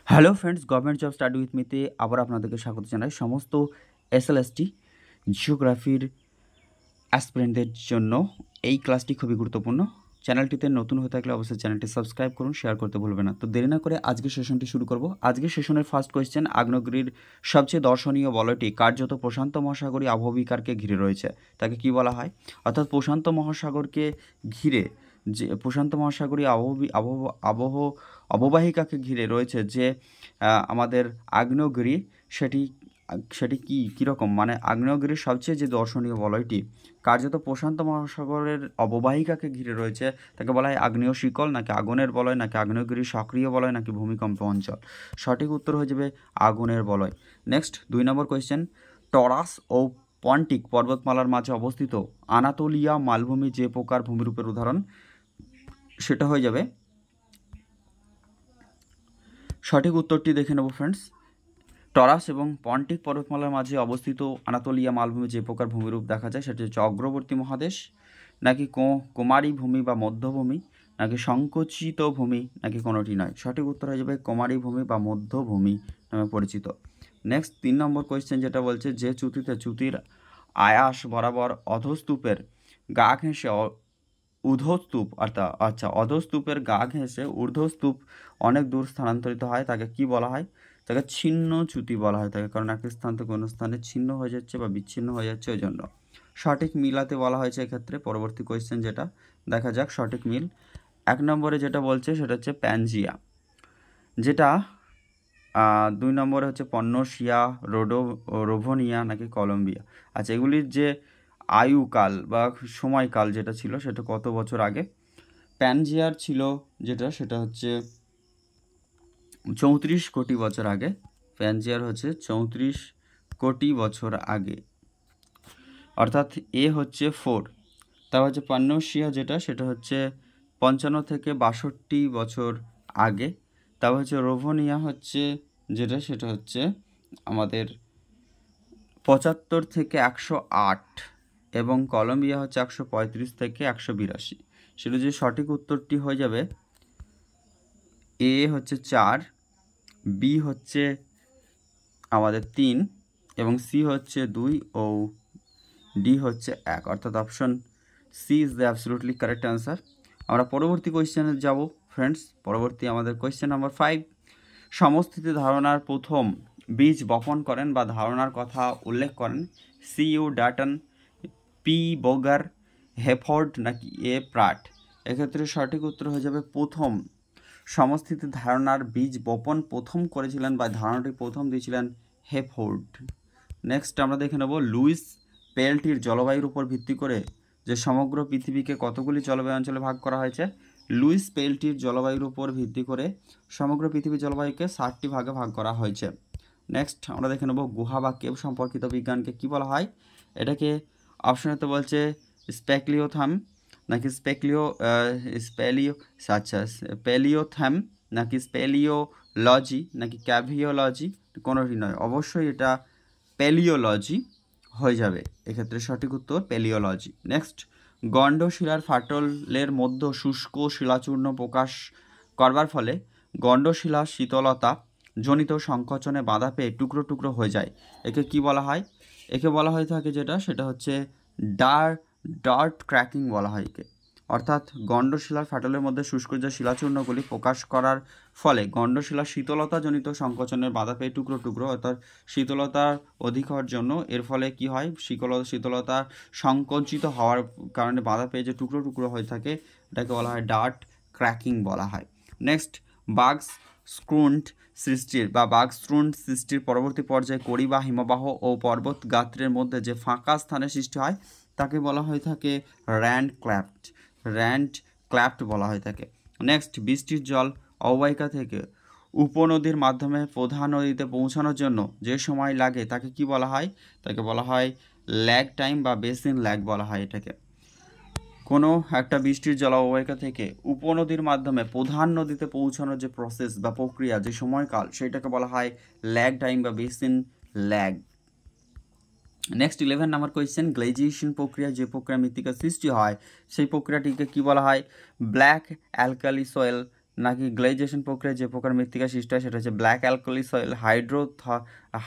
Hello friends, government job study with মিতে আবার আপনাদেরকে স্বাগত জানাই। সমস্ত এসএলএসটি জিওগ্রাফির অ্যাসপিরেন্টদের জন্য এই ক্লাসটি খুবই গুরুত্বপূর্ণ। চ্যানেলটিতে নতুন হয়ে থাকলে অবশ্যই চ্যানেলটি সাবস্ক্রাইব করুন, শেয়ার করতে ভুলবেন না। তো দেরি না করে আজকের সেশনটি শুরু করব। আজকের সেশনের ফার্স্ট কোয়েশ্চেন, আগ্নেয়গিরির সবচেয়ে দর্শনীয় বলয়টি কার্যত প্রশান্ত মহাসাগরীয় আবহবিকারকে ঘিরে রয়েছে, তাকে কি বলা হয়? অর্থাৎ প্রশান্ত মহাসাগরকে ঘিরে যে প্রশান্ত মহাসাগরীয় অববাহিকাকে ঘিরে রয়েছে যে আমাদের আগ্নেয়গিরি, সেটি সেটি কীরকম, মানে আগ্নেয়গিরির সবচেয়ে যে দর্শনীয় বলয়টি কার্যত প্রশান্ত মহাসাগরের অববাহিকাকে ঘিরে রয়েছে, তাকে বলা হয় আগ্নেয় শিকল, নাকি আগুনের বলয়, নাকি আগ্নেয়গিরির সক্রিয় বলয়, নাকি ভূমিকম্প অঞ্চল? সঠিক উত্তর হয়ে যাবে আগুনের বলয়। নেক্সট 2 নম্বর কোয়েশ্চেন, টরাস ও পন্টিক পর্বতমালার মাঝে অবস্থিত আনাতোলিয়া মালভূমি যে প্রকার ভূমিরূপের উদাহরণ? সেটা হয়ে যাবে, সঠিক উত্তরটি দেখে নেব ফ্রেন্ডস। টরাস এবং পন্টিক পর্বতমালার মাঝে অবস্থিত আনাতোলিয়া মালভূমি যে প্রকার ভূমিরূপ দেখা যায় সেটি হচ্ছে অগ্রবর্তী মহাদেশ, নাকি কুমারী ভূমি বা মধ্যভূমি, নাকি সংকুচিত ভূমি, নাকি কোনোটি নয়? সঠিক উত্তর হয়ে যাবে কুমারী ভূমি বা মধ্যভূমি নামে পরিচিত। নেক্সট 3 নম্বর কোয়েশ্চেন, যেটা বলছে যে চ্যুতির আয়াস বরাবর অধস্তূপের গা ঘেঁষে ঊর্ধ্বস্তূপ অধস্তূপের গা ঘেঁষে ঊর্ধ্বস্তূপ অনেক দূর স্থানান্তরিত হয়, তাকে কি বলা হয়? তাকে ছিন্ন চ্যুতি বলা হয় তাকে, কারণ এক স্থান থেকে অন্য স্থানে ছিন্ন হয়ে যাচ্ছে বা বিচ্ছিন্ন হয়ে যাচ্ছে, ওই জন্য সঠিক মিলাতে বলা হয়েছে এক্ষেত্রে। পরবর্তী কোয়েশ্চেন যেটা দেখা যাক সঠিক মিল। 1 নম্বরে যেটা বলছে সেটা হচ্ছে প্যানজিয়া, যেটা 2 নম্বরে হচ্ছে পন্নসিয়া, রোভোনিয়া, নাকি কলম্বিয়া? আচ্ছা, এগুলির যে আয়ুকাল বা সময়কাল যেটা ছিল সেটা কত বছর আগে? প্যানজিয়ার ছিল যেটা, সেটা হচ্ছে 34 কোটি বছর আগে। প্যানজিয়ার হচ্ছে 34 কোটি বছর আগে, অর্থাৎ এ হচ্ছে 4। তা হচ্ছে পান্নসিয়া যেটা, সেটা হচ্ছে 55 থেকে 62 বছর আগে। তা হচ্ছে রোভোনিয়া হচ্ছে যেটা, সেটা হচ্ছে আমাদের 75 থেকে 108, এবং কলম্বিয়া হচ্ছে 135 থেকে 182। সেটা যে সঠিক উত্তরটি হয়ে যাবে এ হচ্ছে 4, বি হচ্ছে আমাদের 3, এবং সি হচ্ছে 2 ও ডি হচ্ছে 1, অর্থাৎ option C is the absolutely correct answer. আমরা পরবর্তী কোয়েশ্চেনে যাব ফ্রেন্ডস। পরবর্তী আমাদের কোয়েশ্চেন নাম্বার 5, সমস্থিতি ধারণার প্রথম বীজ বপন করেন বা ধারণার কথা উল্লেখ করেন C you Dutton, P Boger, হেফোর্ড, নাকি এ প্রাট? এক্ষেত্রে সঠিক উত্তর হয়ে যাবে প্রথম। সমস্থিতি ধারণার বীজ বপন প্রথম করেছিলেন বা ধারণাটি প্রথম দিয়েছিলেন হেফোর্ড। নেক্সট আমরা দেখে নেব লুইস পেলটির জলবায়ুর উপর ভিত্তি করে যে সমগ্র পৃথিবীকে কতগুলি জলবায়ু অঞ্চলে ভাগ করা হয়েছে? লুইস পেলটির জলবায়ুর উপর ভিত্তি করে সমগ্র পৃথিবীর জলবায়ুকে 7টি ভাগে ভাগ করা হয়েছে। নেক্সট আমরা দেখে নেব গুহা বা কেভ সম্পর্কিত বিজ্ঞানকে কি বলা হয়? এটাকে অপশনেতে বলছে স্পেকলিওথাম, নাকি স্পেলিওথ্যাম, নাকি স্পেলিওলজি, নাকি ক্যাভিওলজি? কোনোটি নয়, অবশ্যই এটা প্যালিওলজি হয়ে যাবে। এক্ষেত্রে সঠিক উত্তর প্যালিওলজি। নেক্সট, গণ্ডশিলার ফাটলের মধ্যে শুষ্ক শিলাচূর্ণ প্রকাশ করবার ফলে গণ্ডশিলা শীতলতা জনিত সংকোচনে বাধা পেয়ে টুকরো টুকরো হয়ে যায়, একে কি বলা হয়? একে বলা হয়ে থাকে যেটা, সেটা হচ্ছে ডার্ট ক্র্যাকিং বলা হয় একে। অর্থাৎ গণ্ডশিলার ফাটলের মধ্যে শুষ্ক যে শিলাচূর্ণগুলি প্রকাশ করার ফলে গণ্ডশিলার শীতলতাজনিত সংকোচনের বাধা পেয়ে টুকরো টুকরো, অর্থাৎ শীতলতার অধিক হওয়ার জন্য এর ফলে কি হয়, শীতলতা সংকুচিত হওয়ার কারণে বাধা পেয়ে যে টুকরো টুকরো হয়ে থাকে, এটাকে বলা হয় ডার্ট ক্র্যাকিং বলা হয়। নেক্সট, বাগস্ট্রুন্ড সৃষ্টির পরবর্তী পর্যায়ে কড়ি বা হিমবাহ ও পর্বত গাত্রের মধ্যে যে ফাঁকা স্থানের সৃষ্টি হয় তাকে বলা হয়ে থাকে র্যান্ড ক্ল্যাফট বলা হয়ে থাকে। নেক্সট, বৃষ্টির জল অববাহিকা থেকে উপনদীর মাধ্যমে প্রধান নদীতে পৌঁছানোর জন্য যে সময় লাগে তাকে কি বলা হয়? তাকে বলা হয় ল্যাগ টাইম বা বেসিন ল্যাগ বলা হয় এটাকে। কোনো একটা বৃষ্টির জল অববাহিকা থেকে উপনদীর মাধ্যমে প্রধান নদীতে পৌঁছানোর যে প্রসেস বা প্রক্রিয়া, যে সময়কাল, সেটাকে বলা হয় ল্যাগ টাইম বা বেসিন ল্যাগ। নেক্সট 11 নম্বর কোয়েশ্চেন, গ্লেজিয়েশন প্রক্রিয়া যে প্রক্রিয়া মৃত্তিকার সৃষ্টি হয় সেই প্রক্রিয়াটিকে কি বলা হয়? ব্ল্যাক অ্যালকালি সয়েল, নাকি গ্লেজিয়েশন প্রক্রিয়ায় যে প্রকার মৃত্তিকা সৃষ্টি হয় সেটা হচ্ছে ব্ল্যাক অ্যালকলি সয়েল,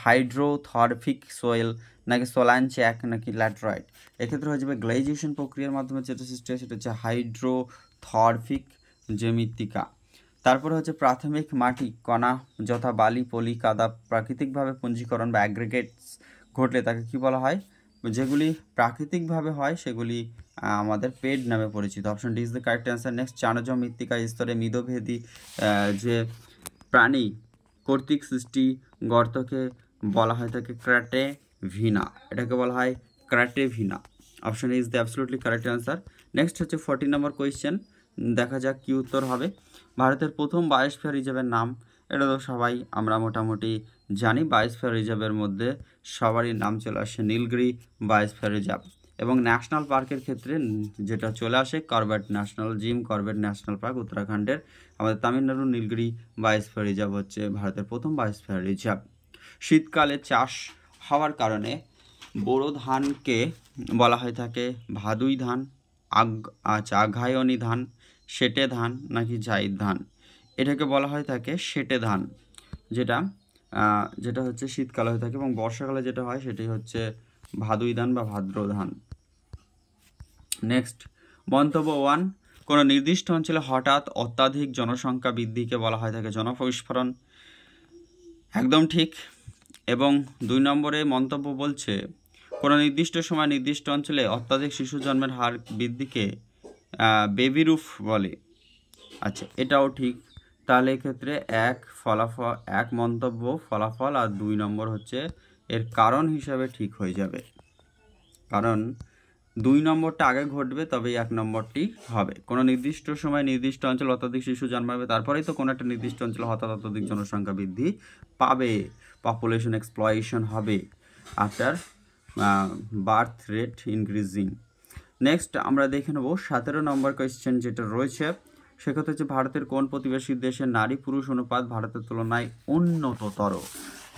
হাইড্রোথরফিক সয়েল, নাকি সোলানচ্যাক, নাকি ল্যাটেরাইট। এক্ষেত্রে হয়ে যাবে গ্লেজিয়েশন প্রক্রিয়ার মাধ্যমে যেটা সৃষ্টি হয় সেটা হচ্ছে হাইড্রোথরফিক যে মৃত্তিকা। তারপরে হচ্ছে প্রাথমিক মাটি কণা যথা বালি, পলি, কাদা প্রাকৃতিকভাবে পুঞ্জীকরণ বা অ্যাগ্রিগেটস ঘটলে তাকে কি বলা হয়? যেগুলি প্রাকৃতিকভাবে হয় সেগুলি আমাদের পেড নামে পরিচিত। Option D is the correct answer. Next, চাণজ মৃত্তিকা স্তরে মিদভেদী যে প্রাণী কর্তৃক সৃষ্টি গর্তকে বলা হয় থাকে ক্র্যাটেভিনা। এটাকে বলা হয় ক্র্যাটেভিনা। Option is the absolutely correct answer. Next হচ্ছে 14 নম্বর কোয়েশ্চেন, দেখা যাক কি উত্তর হবে। ভারতের প্রথম বায়োস্ফিয়ার রিজার্ভের নাম, এটা তো সবাই আমরা মোটামুটি জানি। বায়োস্ফিয়ার রিজার্ভের মধ্যে সবারই নাম চলে আসে নীলগিরি বায়োস্ফিয়ার রিজার্ভ। এবং ন্যাশনাল পার্কের ক্ষেত্রে যেটা চলে আসে Corbett national gym, Corbett national park উত্তরাখণ্ডের। আমাদের তামিলনাড়ুর নীলগিরি বায়োস্ফিয়ার রিজার্ভ হচ্ছে ভারতের প্রথম বায়োস্ফিয়ার রিজার্ভ। শীতকালে চাষ হওয়ার কারণে বোরো ধানকে বলা হয়ে থাকে ভাদুই ধান, আঘায়নী ধান, শেটে ধান, নাকি জাইদ ধান। এটাকে বলা হয়ে থাকে শেটে ধান, যেটা হচ্ছে শীতকালে হয়ে থাকে, এবং বর্ষাকালে যেটা হয় সেটি হচ্ছে ভাদুই ধান বা ভাদ্র ধান। নেক্সট, মন্তব্য 1, কোনো নির্দিষ্ট অঞ্চলে হঠাৎ অত্যাধিক জনসংখ্যা বৃদ্ধিকে বলা হয় থাকে জনবিস্ফোরণ। একদম ঠিক। এবং 2 নম্বরে মন্তব্য বলছে কোনো নির্দিষ্ট সময় নির্দিষ্ট অঞ্চলে অত্যাধিক শিশু জন্মের হার বৃদ্ধিকে বেবি রুফ বলে। আচ্ছা, এটাও ঠিক। তাহলে এক্ষেত্রে এক মন্তব্য ফলাফল আর 2 নম্বর হচ্ছে এর কারণ হিসাবে ঠিক হয়ে যাবে, কারণ 2 নম্বরটা আগে ঘটবে তবেই 1 নম্বরটি হবে। কোনো নির্দিষ্ট সময় নির্দিষ্ট অঞ্চল অত্যাধিক শিশু জন্মাবে, তারপরেই তো কোনো একটা নির্দিষ্ট অঞ্চলে হঠাৎ অত্যাধিক জনসংখ্যা বৃদ্ধি পাবে, পপুলেশন এক্সপ্লয়েশন হবে after birth rate increasing. Next আমরা দেখে নেব 17 নম্বর কোয়েশ্চেন যেটা রয়েছে, সেক্ষেত্রে হচ্ছে ভারতের কোন প্রতিবেশী দেশের নারী পুরুষ অনুপাত ভারতের তুলনায় উন্নততর।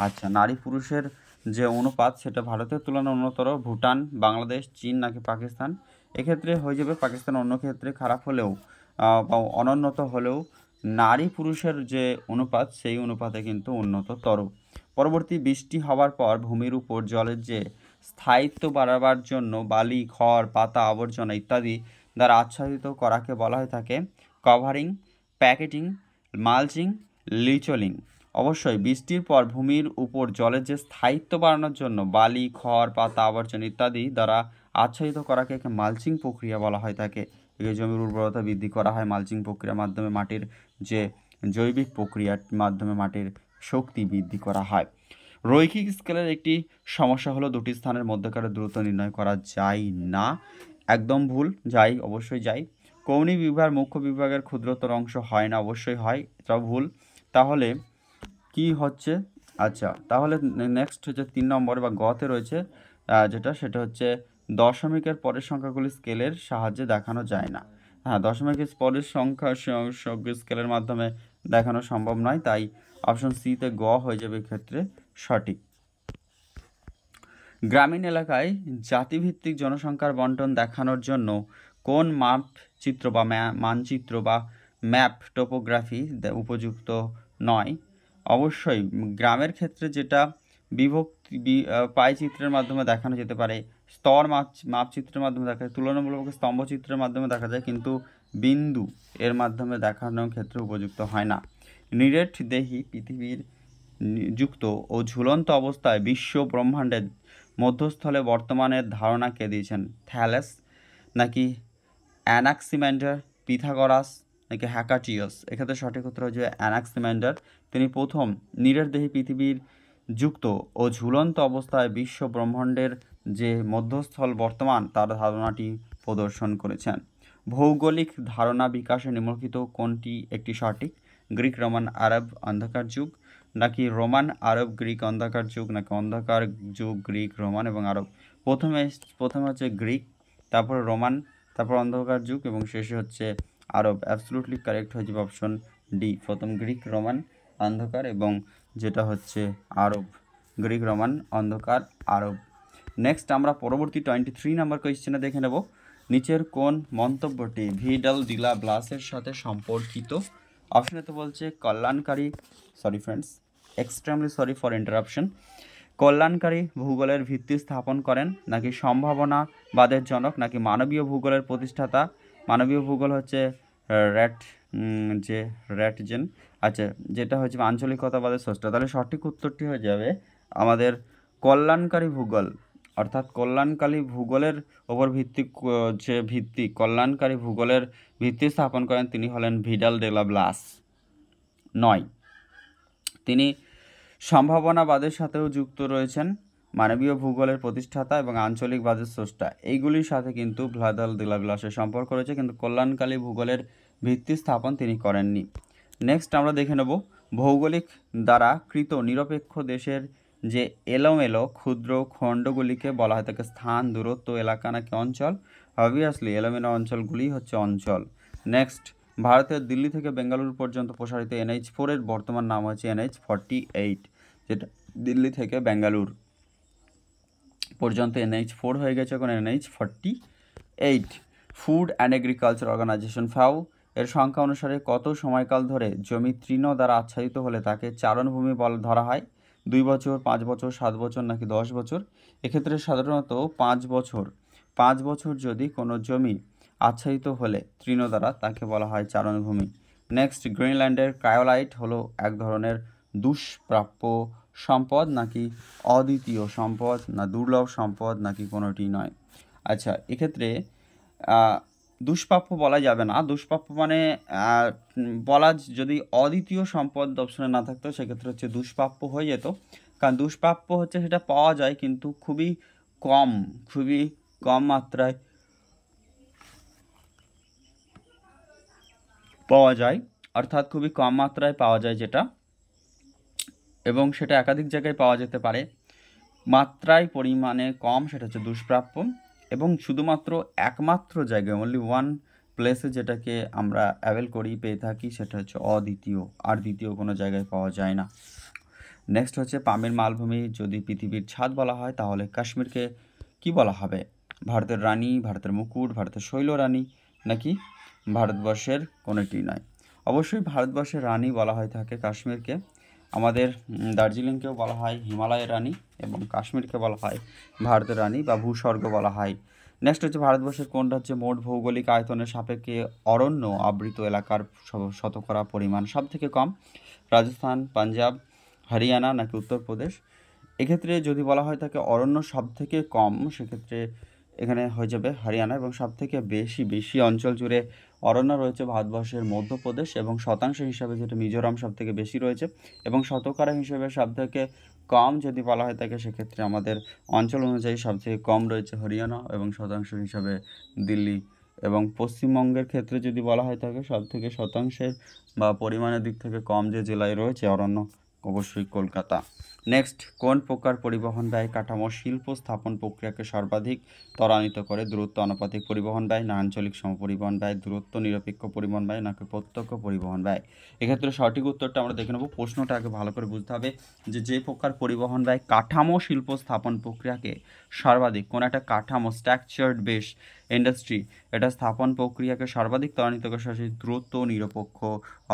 আচ্ছা, নারী পুরুষের যে অনুপাত সেটা ভারতের তুলনায় উন্নততর। ভুটান, বাংলাদেশ, চীন, নাকি পাকিস্তান। এক্ষেত্রে হয়ে যাবে পাকিস্তান অন্য ক্ষেত্রে খারাপ হলেও বা অনুন্নত হলেও নারী পুরুষের যে অনুপাত সেই অনুপাতে কিন্তু উন্নততর। পরবর্তী, বৃষ্টি হওয়ার পর ভূমির উপর জলের যে স্থায়িত্ব বাড়াবার জন্য বালি, খড়, পাতা, আবর্জনা ইত্যাদি দ্বারা আচ্ছাদিত করাকে বলা হয়ে থাকে কভারিং, প্যাকেটিং, মালচিং, লিচলিং। অবশ্যই বৃষ্টির পর ভূমির উপর জলের যে স্থায়িত্ব বাড়ানোর জন্য বালি, খড়, পাতা, আবর্জনা ইত্যাদি দ্বারা আচ্ছাদিত করাকে মালচিং প্রক্রিয়া বলা হয় থাকে। এই জমির উর্বরতা বৃদ্ধি করা হয় মালচিং প্রক্রিয়ার মাধ্যমে, মাটির যে জৈবিক প্রক্রিয়ার মাধ্যমে মাটির শক্তি বৃদ্ধি করা হয়। রৈখিক স্কেলের একটি সমস্যা হলো দুটি স্থানের মধ্যকার দূরত্ব নির্ণয় করা যায় না। একদম ভুল, যাই, অবশ্যই যাই। কৌণিক বিভাগ মুখ্য বিভাগের ক্ষুদ্রতর অংশ হয় না, অবশ্যই হয়, এটাও ভুল। তাহলে কি হচ্ছে? আচ্ছা, তাহলে নেক্সট হচ্ছে 3 নম্বর বা গতে রয়েছে সেটা হচ্ছে দশমিকের পরের সংখ্যাগুলি স্কেলের সাহায্যে দেখানো যায় না। হ্যাঁ, দশমিকের পরের সংখ্যা স্কেলের মাধ্যমে দেখানো সম্ভব নয়, তাই অপশন সিতে গ হয়ে যাবে ক্ষেত্রে সঠিক। গ্রামীণ এলাকায় জাতিভিত্তিক জনসংখ্যার বন্টন দেখানোর জন্য কোন মাপচিত্র বা মানচিত্র বা ম্যাপ টোপোগ্রাফি উপযুক্ত নয়? অবশ্যই গ্রামের ক্ষেত্রে যেটা বিভক্তি পাই চিত্রের মাধ্যমে দেখানো যেতে পারে, স্তর মাপচিত্রের মাধ্যমে দেখা যায়, তুলনামূলক স্তম্ভচিত্রের মাধ্যমে দেখা যায়, কিন্তু বিন্দু এর মাধ্যমে দেখানোর ক্ষেত্রে উপযুক্ত হয় না। নিরেট দেহি পৃথিবীর যুক্ত ও ঝুলন্ত অবস্থায় বিশ্ব ব্রহ্মাণ্ডের মধ্যস্থলে বর্তমানের ধারণা কে দিয়েছেন? থ্যালেস, নাকি অ্যানাক্সিম্যান্ডার, পিথাগোরাস, নাকি হ্যাকাটিয়াস? এক্ষেত্রে সঠিক উত্তর হচ্ছে অ্যানাক্সিম্যান্ডার। তিনি প্রথম নিরেট দেহি পৃথিবীর যুক্ত ও ঝুলন্ত অবস্থায় বিশ্ব ব্রহ্মাণ্ডের যে মধ্যস্থল বর্তমান তার ধারণাটি প্রদর্শন করেছেন। ভৌগোলিক ধারণা বিকাশে নিম্নলিখিত কোনটি একটি সঠিক? গ্রিক, রোমান, আরব অন্ধকার যুগ, নাকি রোমান, আরব, গ্রিক অন্ধকার যুগ, নাকি অন্ধকার যুগ, গ্রিক, রোমান এবং আরব? প্রথমে হচ্ছে গ্রিক, তারপর রোমান, তারপর অন্ধকার যুগ এবং শেষে হচ্ছে আরব। অ্যাবসলিউটলি কারেক্ট হয়ে যাবে অপশন ডি, প্রথম গ্রিক, রোমান, অন্ধকার এবং যেটা হচ্ছে আরব। গ্রিক, রোমান, অন্ধকার, আরব। নেক্সট আমরা পরবর্তী 23 নম্বর কোয়েশ্চেনে দেখে নেব, নিচের কোন মন্তব্যটি ভিডাল ডিলা ব্লাসের সাথে সম্পর্কিত অপশনে তো বলছে কল্যাণকারী, sorry friends, extremely sorry for interruption, কল্যাণকারী ভূগোলের ভিত্তি স্থাপন করেন, নাকি সম্ভাবনাবাদের জনক, নাকি মানবীয় ভূগোলের প্রতিষ্ঠাতা। মানবীয় ভূগোল হচ্ছে র্যাটজেন, আচ্ছা, যেটা হচ্ছে আঞ্চলিকতাবাদের স্রষ্টা। তাহলে সঠিক উত্তরটি হয়ে যাবে আমাদের কল্যাণকারী ভূগোল, অর্থাৎ কল্যাণকারী ভূগোলের ওপর কল্যাণকারী ভূগোলের ভিত্তি স্থাপন করেন তিনি হলেন ভিডাল ডে লা ব্লাস। 9, তিনি সম্ভাবনাবাদের সাথেও যুক্ত রয়েছেন, মানবীয় ভূগোলের প্রতিষ্ঠাতা এবং আঞ্চলিকবাদের স্রষ্টা। এইগুলির সাথে কিন্তু ভিডাল ডে লা ব্লাসের সম্পর্ক রয়েছে, কিন্তু কল্যাণকারী ভূগোলের ভিত্তি স্থাপন তিনি করেননি। নেক্সট আমরা দেখে নেব ভৌগোলিক দ্বারা কৃত নিরপেক্ষ দেশের যে এলোমেলো ক্ষুদ্র খণ্ডগুলিকে বলা হয় তাকে স্থান, দূরত্ব, এলাকা নাকি অঞ্চল। অবভিয়াসলি এলোমেলো অঞ্চলগুলি হচ্ছে অঞ্চল। নেক্সট, ভারতের দিল্লি থেকে বেঙ্গালুরু পর্যন্ত প্রসারিত NH4 এর বর্তমান নাম হচ্ছে NH48, যেটা দিল্লি থেকে বেঙ্গালুর পর্যন্ত NH4 হয়ে গেছে, এখন NH48। Food and agriculture organization FAO এর সংখ্যা অনুসারে কত সময়কাল ধরে জমি তৃণ দ্বারা আচ্ছাদিত হলে তাকে চারণভূমি ধরা হয়? 2 বছর, 5 বছর, 7 বছর নাকি 10 বছর? এক্ষেত্রে সাধারণত 5 বছর। 5 বছর যদি কোনো জমি আচ্ছাদিত হলে তৃণ দ্বারা তাকে বলা হয় চারণভূমি। নেক্সট, গ্রিনল্যান্ডের ক্রায়োলাইট হলো এক ধরনের দুষ্প্রাপ্য সম্পদ নাকি অদ্বিতীয় সম্পদ, না দুর্লভ সম্পদ নাকি কোনোটি নয়? আচ্ছা, এক্ষেত্রে দুষ্প্রাপ্য বলা যাবে না। দুষ্প্রাপ্য মানে বলা, যদি অদ্বিতীয় সম্পদ অপশনে না থাকতো সেক্ষেত্রে হচ্ছে দুষ্প্রাপ্য হয়ে যেত, কারণ দুষ্প্রাপ্য হচ্ছে সেটা পাওয়া যায় কিন্তু খুবই কম মাত্রায় পাওয়া যায়, অর্থাৎ খুবই কম মাত্রায় পাওয়া যায় যেটা, এবং সেটা একাধিক জায়গায় পাওয়া যেতে পারে, মাত্রায় পরিমাণে কম, সেটা হচ্ছে দুষ্প্রাপ্য। এবং শুধুমাত্র একমাত্র জায়গায়, অনলি ওয়ান প্লেসে যেটাকে আমরা অ্যাভেল করি, পেয়ে থাকি, সেটা হচ্ছে অদ্বিতীয়, আর দ্বিতীয় কোনো জায়গায় পাওয়া যায় না। নেক্সট হচ্ছে পামের মালভূমি যদি পৃথিবীর ছাদ বলা হয় তাহলে কাশ্মীরকে কি বলা হবে? ভারতের রানী, ভারতের মুকুট, ভারতের শৈলরানী নাকি ভারতবর্ষের কোনোটি নয়? অবশ্যই ভারতবর্ষের রানী বলা হয়ে থাকে কাশ্মীরকে। আমাদের দার্জিলিংকেও বলা হয় হিমালয়ের রানী, এবং কাশ্মীরকে বলা হয় ভারতের রানী বা ভূস্বর্গ বলা হয়। নেক্সট হচ্ছে ভারতবর্ষের কোন রাজ্যে মোট ভৌগোলিক আয়তনের সাপেক্ষে অরণ্য আবৃত এলাকার শতকরা পরিমাণ সব থেকে কম? রাজস্থান, পাঞ্জাব, হরিয়ানা নাকি উত্তরপ্রদেশ? এক্ষেত্রে যদি বলা হয় তাকে অরণ্য সব থেকে কম, সেক্ষেত্রে এখানে হয়ে যাবে হরিয়ানা, এবং সব থেকে বেশি অঞ্চল জুড়ে অরণ্য রয়েছে ভারতবর্ষের মধ্যপ্রদেশ, এবং শতাংশ হিসাবে যেটা মিজোরাম সব থেকে বেশি রয়েছে, এবং শতকরা হিসেবে সব থেকে কম যদি বলা হয় তাকে সেক্ষেত্রে আমাদের অঞ্চল অনুযায়ী সব থেকে কম রয়েছে হরিয়ানা, এবং শতাংশ হিসাবে দিল্লি। এবং পশ্চিমবঙ্গের ক্ষেত্রে যদি বলা হয় তাকে সব থেকে শতাংশের বা পরিমাণের দিক থেকে কম যে জেলায় রয়েছে অরণ্য, অবশ্যই কলকাতা। নেক্সট, কোন প্রকার পরিবহন ব্যয় কাঠামো শিল্প স্থাপন প্রক্রিয়াকে সর্বাধিক ত্বরান্বিত করে? দূরত্ব আনুপাতিক পরিবহন ব্যয়, না আঞ্চলিক সমপরিবহন ব্যয়, দূরত্ব নিরপেক্ষ পরিবহন ব্যয় নাকি প্রত্যক্ষ পরিবহন ব্যয়? এক্ষেত্রে সঠিক উত্তরটা আমরা দেখে নেব। প্রশ্নটা আগে ভালো করে বুঝতে হবে যে প্রকার পরিবহন ব্যয় কাঠামো শিল্প স্থাপন প্রক্রিয়াকে সর্বাধিক, কোন একটা কাঠামো স্ট্রাকচার্ড বেস ইন্ডাস্ট্রি, এটা স্থাপন প্রক্রিয়াকে সর্বাধিক ত্বরান্বিত করে সেই দূরত্ব নিরপেক্ষ।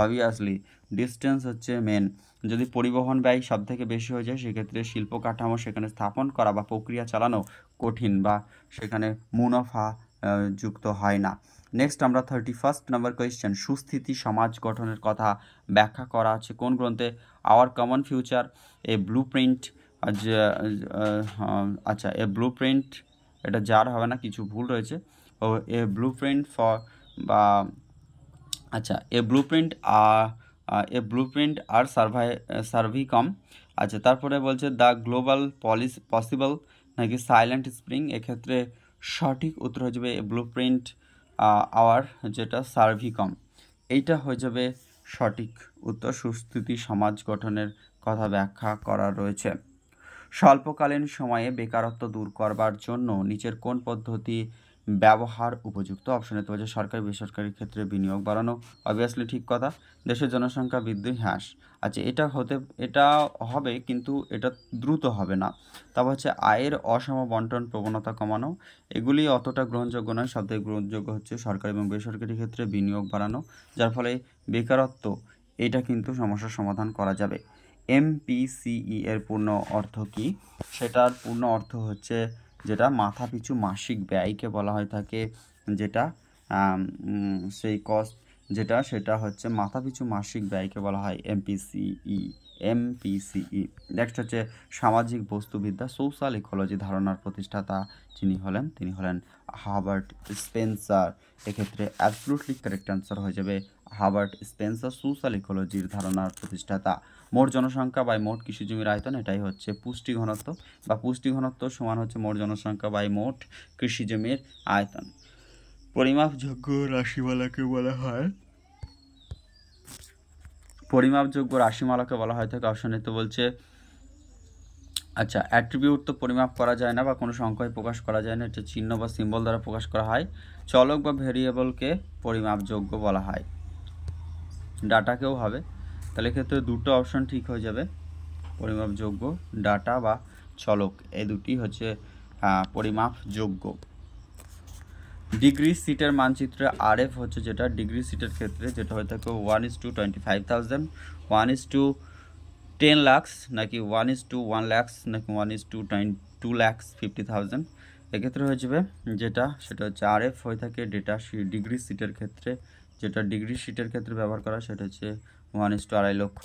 অবভিয়াসলি ডিস্টেন্স হচ্ছে মেন। যদি পরিবহন ব্যয় সব থেকে বেশি হয়ে যায় সেক্ষেত্রে শিল্প কাঠামো সেখানে স্থাপন করা বা প্রক্রিয়া চালানো কঠিন, বা সেখানে মুনাফা যুক্ত হয় না। নেক্সট আমরা 31 নম্বর কোয়েশ্চেন, সুস্থিতি সমাজ গঠনের কথা ব্যাখ্যা করা আছে কোন গ্রন্থে? আওয়ার কমন ফিউচার, এ ব্লু প্রিন্ট, আচ্ছা এ ব্লু প্রিন্ট, এটা যার হবে না, কিছু ভুল রয়েছে, ও এ ব্লু প্রিন্ট ফর, বা আচ্ছা এ ব্লু প্রিন্ট আর সার্ভিকম। আচ্ছা, তারপরে বলছে দ্য গ্লোবাল পসিবল নাকি সাইলেন্ট স্প্রিং? এক্ষেত্রে সঠিক উত্তর হয়ে যাবে এ ব্লু প্রিন্ট আওয়ার, যেটা সার্ভিকম, এইটা হয়ে যাবে সঠিক উত্তর। সুস্থিতি সমাজ গঠনের কথা ব্যাখ্যা করা রয়েছে। স্বল্পকালীন সময়ে বেকারত্ব দূর করবার জন্য নিচের কোন পদ্ধতি ব্যবহার উপযুক্ত। অপশন এ হচ্ছে সরকারি বেসরকারি ক্ষেত্রে বিনিয়োগ বাড়ানো, অবভিয়াসলি ঠিক কথা। দেশের জনসংখ্যা বৃদ্ধি হ্রাস, আচ্ছা এটা হবে কিন্তু এটা দ্রুত হবে না। তারপর হচ্ছে আয়ের অসম বন্টন প্রবণতা কমানো, এগুলি অতটা গ্রহণযোগ্য নয়। সবথেকে গ্রহণযোগ্য হচ্ছে সরকারি এবং বেসরকারি ক্ষেত্রে বিনিয়োগ বাড়ানো, যার ফলে বেকারত্ব এটা কিন্তু সমস্যার সমাধান করা যাবে। MPCE এর পূর্ণ অর্থ কি? সেটার পূর্ণ অর্থ হচ্ছে যেটা মাথাপিছু মাসিক ব্যয়কে বলা হয়ে থাকে, যেটা সেই কস্ট যেটা সেটা হচ্ছে মাথাপিছু মাসিক ব্যয়কে বলা হয় MPCE। নেক্সট হচ্ছে সামাজিক বস্তুবিদ্যা, সোশ্যাল ইকোলজি ধারণার প্রতিষ্ঠাতা তিনি হলেন হার্বার্ট স্পেন্সার। এক্ষেত্রে অ্যাবসলিউটলি কারেক্ট অ্যান্সার হয়ে যাবে হার্বার্ট স্পেন্সার, সোশ্যাল ইকোলজির ধারণার প্রতিষ্ঠাতা। মোট জনসংখ্যা বাই মোট কৃষি জমির আয়তন, এটাই হচ্ছে পুষ্টি ঘনত্ব, বা পুষ্টি ঘনত্ব সমান হচ্ছে মোট জনসংখ্যা বাই মোট কৃষি জমির আয়তন। পরিমাপযোগ্য রাশিমালাকে বলা হয় থাকে অপশন এ তো বলছে আচ্ছা অ্যাট্রিবিউট তো পরিমাপ করা যায় না বা কোনো সংখ্যায় প্রকাশ করা যায় না, এটা চিহ্ন বা সিম্বল দ্বারা প্রকাশ করা হয়। চলক বা ভেরিয়েবলকে পরিমাপযোগ্য বলা হয়। ডাটাকেও হবে, তাহলে ক্ষেত্রে দুটো অপশন ঠিক হয়ে যাবে, পরিমাপযোগ্য ডাটা বা চলক, এই দুটি হচ্ছে পরিমাপযোগ্য। ডিগ্রি সিটের মানচিত্রে RF হচ্ছে যেটা ডিগ্রি সিটের ক্ষেত্রে যেটা হয়ে থাকে 1:25,000, 1:10 লাখ নাকি 1:1 লাখ নাকি 1:2,50,000, এক্ষেত্রে হয়ে যাবে যেটা সেটা হচ্ছে RF হয়ে থাকে ডেটা ডিগ্রি সিটের ক্ষেত্রে, যেটা ডিগ্রি সিটের ক্ষেত্রে ব্যবহার করা সেটা হচ্ছে 1:2.5 লক্ষ।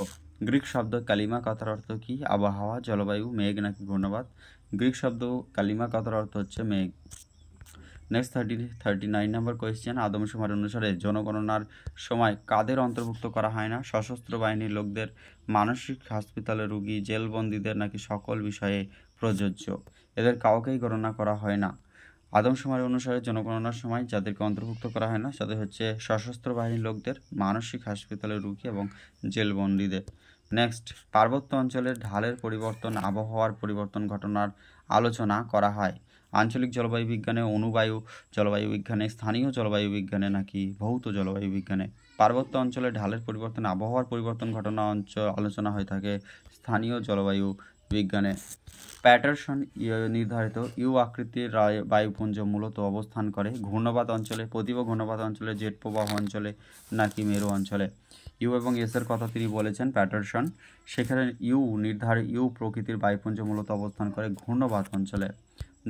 গ্রিক শব্দ কালিমা কথার অর্থ কি? আবহাওয়া, জলবায়ু, মেঘ নাকি ঘূর্ণবাদ? গ্রিক শব্দ কালিমা কথার অর্থ হচ্ছে মেঘ। নেক্সট 39 নম্বর কোয়েশ্চেন, আদমশুমারি অনুসারে জনগণনার সময় কাদের অন্তর্ভুক্ত করা হয় না? সশস্ত্র বাহিনীর লোকদের, মানসিক হাসপাতালের রোগী, জেলবন্দীদের নাকি সকল বিষয়ে প্রযোজ্য? এদের কাউকেই গণনা করা হয় না। আদমশুমারি অনুসারে জনগণনার সময় যাদেরকে অন্তর্ভুক্ত করা হয় না তাদের হচ্ছে সশস্ত্র বাহিনীর লোকদের, মানসিক হাসপাতালের রোগী এবং জেলবন্দীদের। নেক্সট, পার্বত্য অঞ্চলের ঢালের পরিবর্তন, আবহাওয়ার পরিবর্তন ঘটনার আলোচনা করা হয় আঞ্চলিক জলবায়ু বিজ্ঞানে, অনুবায়ু জলবায়ু বিজ্ঞানে, স্থানীয় জলবায়ু বিজ্ঞানে নাকি ভৌত জলবায়ু বিজ্ঞানে? পার্বত্য অঞ্চলে ঢালের পরিবর্তন, আবহাওয়ার পরিবর্তন ঘটনা আলোচনা হয়ে থাকে স্থানীয় জলবায়ু বিজ্ঞানে। প্যাটারসন নির্ধারিত ইউ আকৃতির বায়ুপুঞ্জ মূলত অবস্থান করে ঘূর্ণবাদ অঞ্চলে, প্রতিভ ঘূর্ণবাদ অঞ্চলে, জেট প্রবাহ অঞ্চলে নাকি মেরু অঞ্চলে? ইউ এবং এস এর কথা তিনি বলেছেন প্যাটারসন, সেখানে ইউ প্রকৃতির বায়ুপুঞ্জ মূলত অবস্থান করে ঘূর্ণবাদ অঞ্চলে।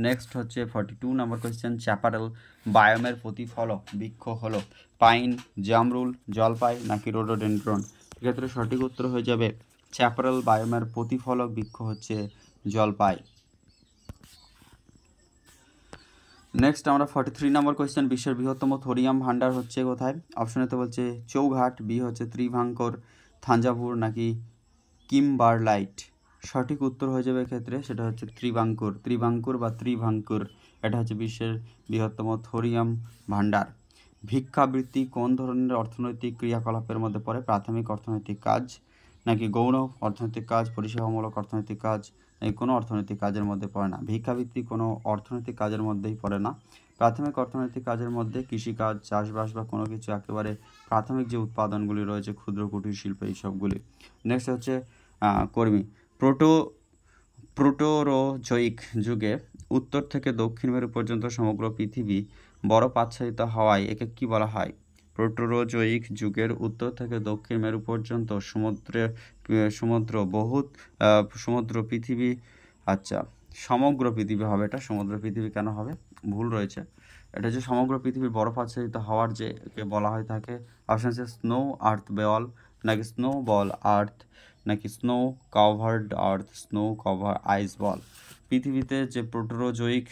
নেক্সট হচ্ছে 42 নম্বর কোয়েশ্চেন, চ্যাপারেল বায়োমের প্রতিফলক বৃক্ষ হলো পাইন, জামরুল, জলপাই নাকি রোডোডেনড্রন? এক্ষেত্রে সঠিক উত্তর হয়ে যাবে চ্যাপারেল বায়োমের প্রতিফলক বৃক্ষ হচ্ছে জলপাই। নেক্সট আমরা 43 নম্বর কোয়েশ্চেন, বিশ্বের বৃহত্তম থোরিয়াম ভান্ডার হচ্ছে কোথায়? অপশনেতে বলছে চৌঘাট, বি হচ্ছে ত্রিভাঙ্কর, থাঞ্জাভুর নাকি কিম্বারলাইট? সঠিক উত্তর হয়ে যাবে ক্ষেত্রে সেটা হচ্ছে ত্রিবাঙ্কুর বা ত্রিভাঙ্কুর, এটা হচ্ছে বিশ্বের বৃহত্তম থোরিয়াম ভান্ডার। ভিক্ষাবৃত্তি কোন ধরনের অর্থনৈতিক ক্রিয়াকলাপের মধ্যে পড়ে? প্রাথমিক অর্থনৈতিক কাজ নাকি গৌণ অর্থনৈতিক কাজ, পরিষেবামূলক অর্থনৈতিক কাজ, এই কোনো অর্থনৈতিক কাজের মধ্যে পড়ে না। ভিক্ষাবৃত্তি কোনো অর্থনৈতিক কাজের মধ্যেই পড়ে না। প্রাথমিক অর্থনৈতিক কাজের মধ্যে কৃষিকাজ, চাষবাস বা কোনো কিছু একেবারে প্রাথমিক যে উৎপাদনগুলি রয়েছে ক্ষুদ্র কুটির শিল্প এই সবগুলি। নেক্সট হচ্ছে কর্মী, প্রোটোরোজোয়িক যুগে উত্তর থেকে দক্ষিণ মেরু পর্যন্ত সমগ্র পৃথিবী বরফ আচ্ছাদিত হওয়ায় একে কি বলা হয়? প্রোটোরোজোয়িক যুগের উত্তর থেকে দক্ষিণ মেরু পর্যন্ত সমগ্র পৃথিবী, আচ্ছা সমগ্র পৃথিবী হবে, এটা সমগ্র পৃথিবী কেন হবে, ভুল রয়েছে, এটা যে সমগ্র পৃথিবীর বরফ আচ্ছাদিত হওয়ার যে বলা হয় থাকে। অপশন আছে স্নো আর্থ বল নাকি স্নো বল আর্থ নাকি স্নো কভার্ড আর্থ, স্নো কভার আইস বল? পৃথিবীতে যে প্রোটোরোজোয়িক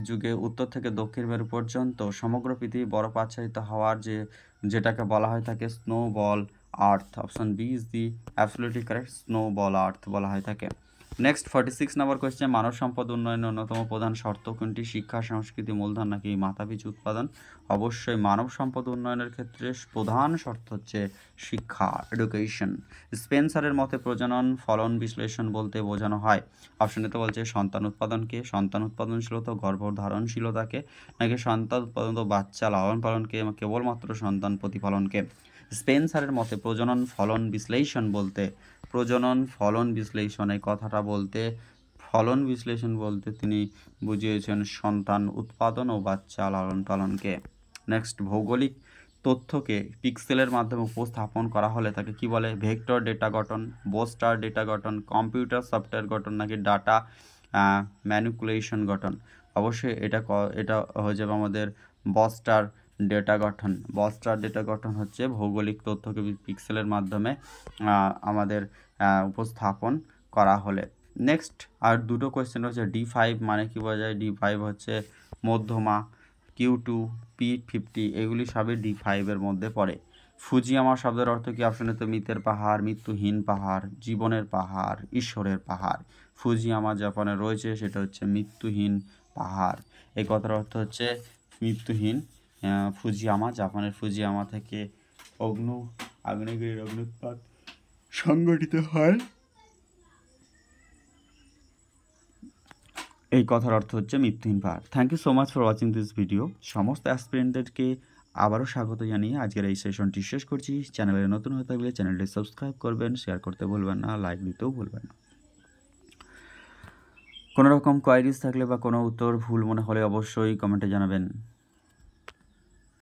যুগে উত্তর থেকে দক্ষিণ মেরু পর্যন্ত সমগ্র পৃথিবী বরফ আচ্ছাদিত হওয়ার যেটাকে বলা হয় থাকে snow ball earth. Option B is the absolutely correct, snow ball earth বলা হয় থাকে। নেক্সট 46 নম্বর কোয়েশ্চেন, মানব সম্পদ উন্নয়নের অন্যতম প্রধান শর্ত কোনটি? শিক্ষা, সংস্কৃতি, মূলধন নাকি মাথাপিছু উৎপাদন? অবশ্যই মানব সম্পদ উন্নয়নের ক্ষেত্রে প্রধান শর্ত হচ্ছে শিক্ষা, এডুকেশন। স্পেন্সারের মতে প্রজনন ফলন বিশ্লেষণ বলতে বোঝানো হয়, অপশন এতে বলছে সন্তান উৎপাদনকে, সন্তান উৎপাদনশীলতা গর্ভধারণশীলতাকে, নাকি সন্তান উৎপাদন বাচ্চা লালন পালনকে, কেবলমাত্র সন্তান প্রতিপালনকে। স্পেন্সারের মতে প্রজনন ফলন বিশ্লেষণ বলতে এই কথাটা বলতে ফলন বিশ্লেষণ বলতে তিনি বুঝিয়েছেন সন্তান উৎপাদন ও বাচ্চা লালন পালনকে। নেক্সট, ভৌগোলিক তথ্যকে পিক্সেলের মাধ্যমে উপস্থাপন করা হলে তাকে কি বলে? ভেক্টর ডেটা গঠন, বোস্টার ডেটা গঠন, কম্পিউটার সফটওয়্যার গঠন, নাকি ডাটা ম্যানিপুলেশন গঠন? অবশ্যই এটা হয়ে যাবে আমাদের বস্টার ডেটা গঠন। বস্টার ডেটা গঠন হচ্ছে ভৌগোলিক তথ্যকে পিক্সেলের মাধ্যমে আমাদের উপস্থাপন করা হলে। নেক্সট আর দুটো কোয়েশ্চেন হচ্ছে D5 মানে কি বোঝায়? D5 হচ্ছে মধ্যমা, Q2, P50 এগুলি সবই D5 এর মধ্যে পড়ে। ফুজিয়ামা শব্দের অর্থ কি? অপশনে তো মিতের পাহাড়, মৃত্যুহীন পাহাড়, জীবনের পাহাড়, ঈশ্বরের পাহাড়। ফুজিয়ামা জাপানে রয়েছে, সেটা হচ্ছে মৃত্যুহীন পাহাড়। এই কথার অর্থ হচ্ছে মৃত্যুহীন। ফুজিয়ামা, জাপানের ফুজিয়ামা থেকে আগ্নেয়গিরির অগ্নুৎপাত সংঘটিত হয়। এই কথার অর্থ হচ্ছে মৃত্যুহীন পাহাড়। Thank you so much for watching this video. সমস্ত অ্যাসপিরেন্টদেরকে আবারও স্বাগত জানিয়ে আজকের এই সেশনটি শেষ করছি। চ্যানেলে নতুন হয়ে থাকলে চ্যানেলটি সাবস্ক্রাইব করবেন, শেয়ার করতে ভুলবেন না, লাইক দিতেও ভুলবেন না। কোনো রকম কোয়ারিজ থাকলে বা কোনো উত্তর ভুল মনে হলে অবশ্যই কমেন্টে জানাবেন।